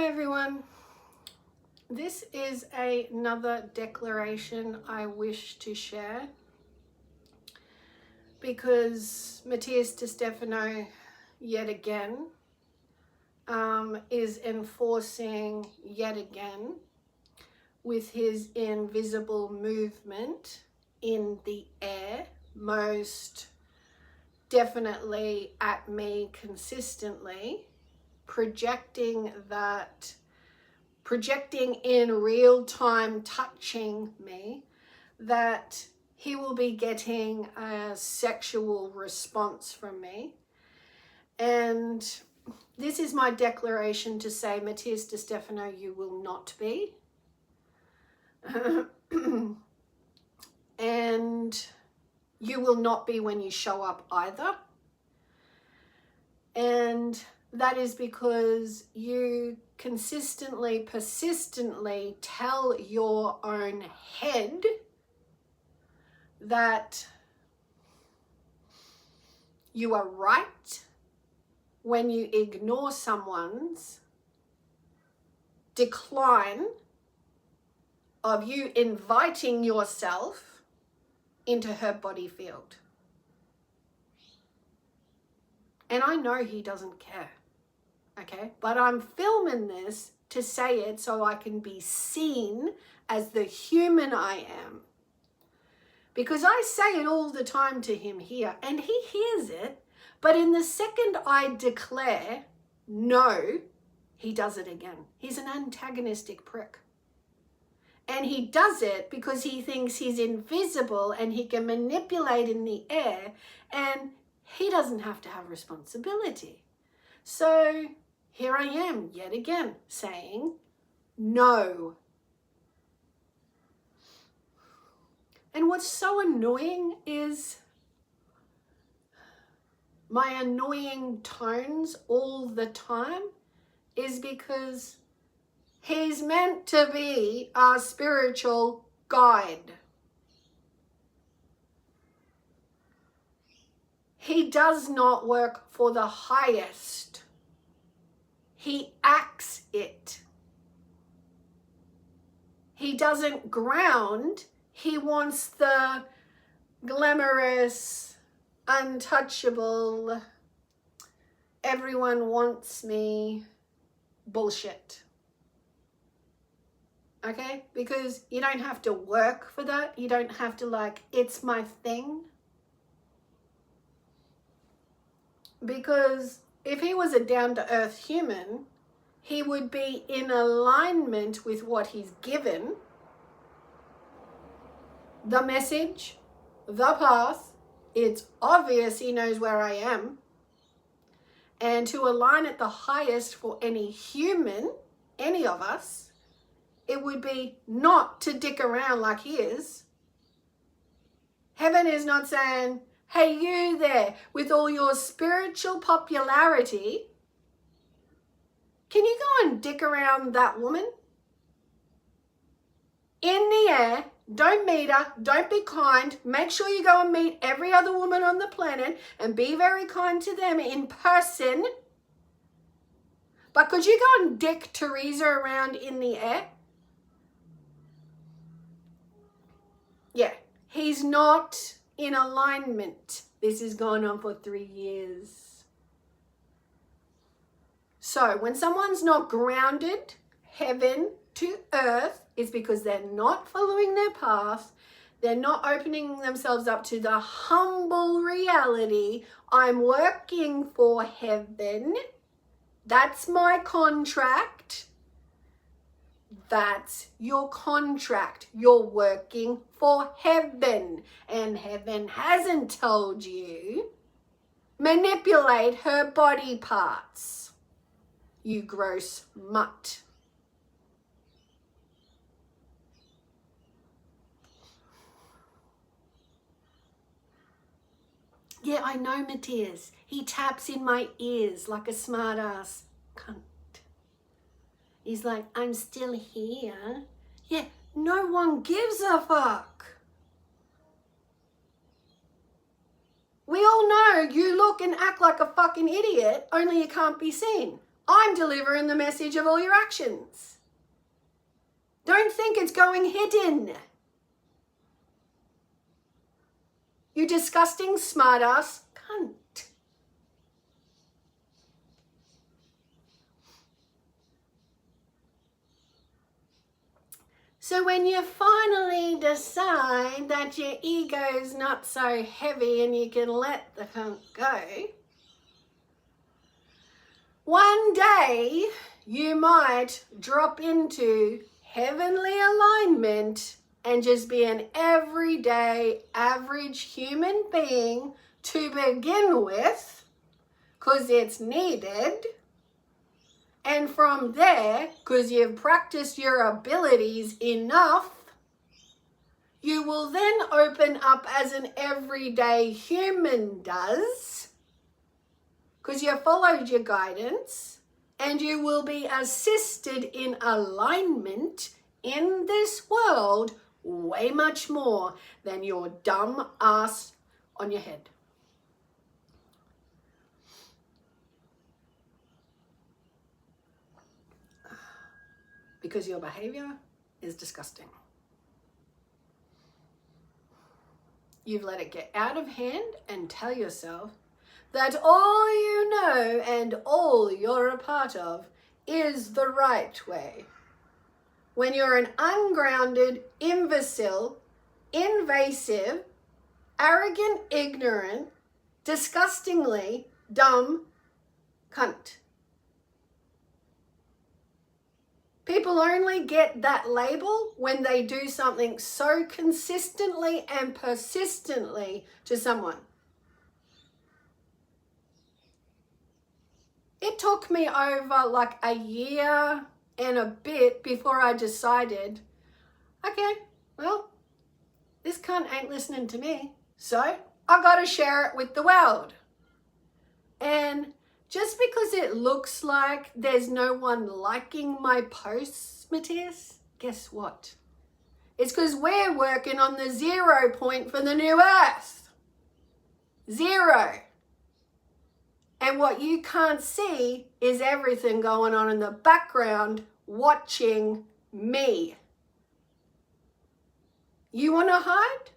Hi everyone. This is another declaration I wish to share because Matias Destefano yet again is enforcing yet again with his invisible movement in the air, most definitely at me consistently, projecting in real time, touching me, that he will be getting a sexual response from me. And this is my declaration to say, Matias Destefano, you will not be. And you will not be when you show up either. And that is because you consistently, persistently tell your own head that you are right when you ignore someone's decline of you inviting yourself into her body field. And I know he doesn't care, okay? But I'm filming this to say it so I can be seen as the human I am. Because I say it all the time to him here, and he hears it, but in the second I declare no, he does it again. He's an antagonistic prick. And he does it because he thinks he's invisible and he can manipulate in the air, and he doesn't have to have responsibility. So here I am yet again saying no. And what's so annoying is my annoying tones all the time is because he's meant to be our spiritual guide. He does not work for the highest. He acts it. He doesn't ground. He wants the glamorous, untouchable, everyone wants me bullshit. Okay? Because you don't have to work for that. You don't have to it's my thing. Because if he was a down-to-earth human, he would be in alignment with what he's given, the message, the path. It's obvious he knows where I am. And to align at the highest for any human, any of us, it would be not to dick around like he is. Heaven is not saying, hey, you there with all your spiritual popularity, can you go and dick around that woman? In the air, don't meet her, don't be kind. Make sure you go and meet every other woman on the planet and be very kind to them in person. But could you go and dick Teresa around in the air? Yeah, he's not in alignment. This has gone on for 3 years. So when someone's not grounded, heaven to earth, is because they're not following their path. They're not opening themselves up to the humble reality. I'm working for heaven. That's my contract. That's your contract. You're working for heaven. And heaven hasn't told you manipulate her body parts. You gross mutt. Yeah, I know, Matias. He taps in my ears like a smart ass cunt. He's like, I'm still here. Yeah, no one gives a fuck. We all know you look and act like a fucking idiot, only you can't be seen. I'm delivering the message of all your actions. Don't think it's going hidden. You disgusting smartass cunt. So when you finally decide that your ego's not so heavy and you can let the cunt go, one day you might drop into heavenly alignment and just be an everyday average human being to begin with, because it's needed. And from there, because you've practiced your abilities enough, you will then open up as an everyday human does, because you followed your guidance, and you will be assisted in alignment in this world way much more than your dumb ass on your head. Because your behavior is disgusting. You've let it get out of hand and tell yourself that all you know and all you're a part of is the right way. When you're an ungrounded, imbecile, invasive, arrogant, ignorant, disgustingly dumb cunt. People only get that label when they do something so consistently and persistently to someone. It took me over like a year and a bit before I decided, okay, well, this cunt ain't listening to me, so I gotta share it with the world. And just because it looks like there's no one liking my posts, Matias, guess what? It's because we're working on the 0 point for the new earth. 0. And what you can't see is everything going on in the background watching me. You want to hide?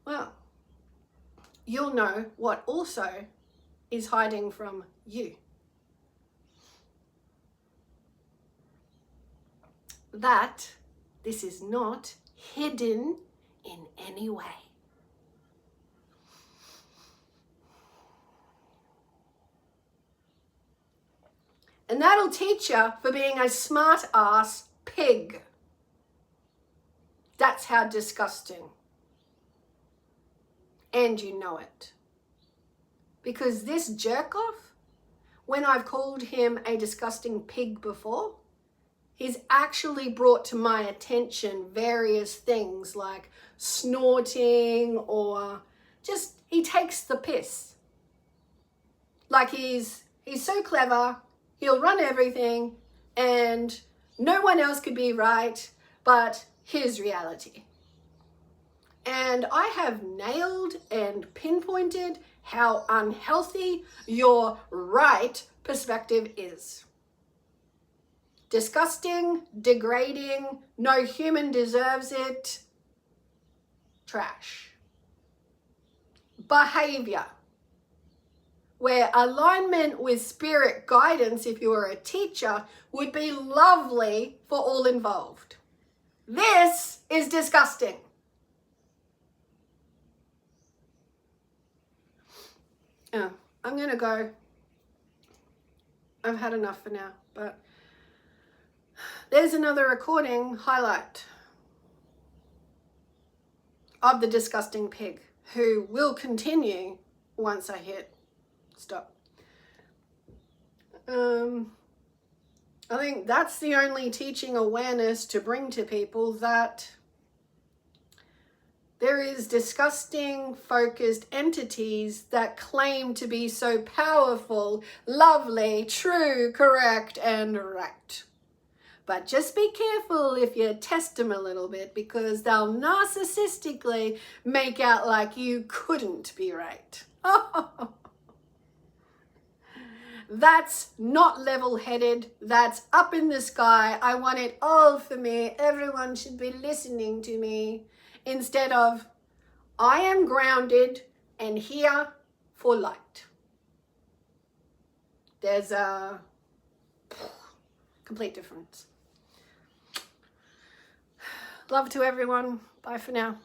Well, you'll know what also is hiding from you. That this is not hidden in any way. And that'll teach you for being a smart ass pig. That's how disgusting. And you know it. Because this jerk off, when I've called him a disgusting pig before, he's actually brought to my attention various things like snorting or just, he takes the piss. Like he's so clever, he'll run everything and no one else could be right but his reality. And I have nailed and pinpointed how unhealthy your right perspective is. Disgusting, degrading, no human deserves it. Trash. Behavior. Where alignment with spirit guidance, if you were a teacher, would be lovely for all involved. This is disgusting. I'm going to go. I've had enough for now, but there's another recording highlight of the disgusting pig who will continue once I hit stop. I think that's the only teaching awareness to bring to people, that there is disgusting, focused entities that claim to be so powerful, lovely, true, correct, and right. But just be careful if you test them a little bit, because they'll narcissistically make out like you couldn't be right. That's not level-headed. That's up in the sky. I want it all for me. Everyone should be listening to me. Instead of, I am grounded and here for light. There's a complete difference. Love to everyone. Bye for now.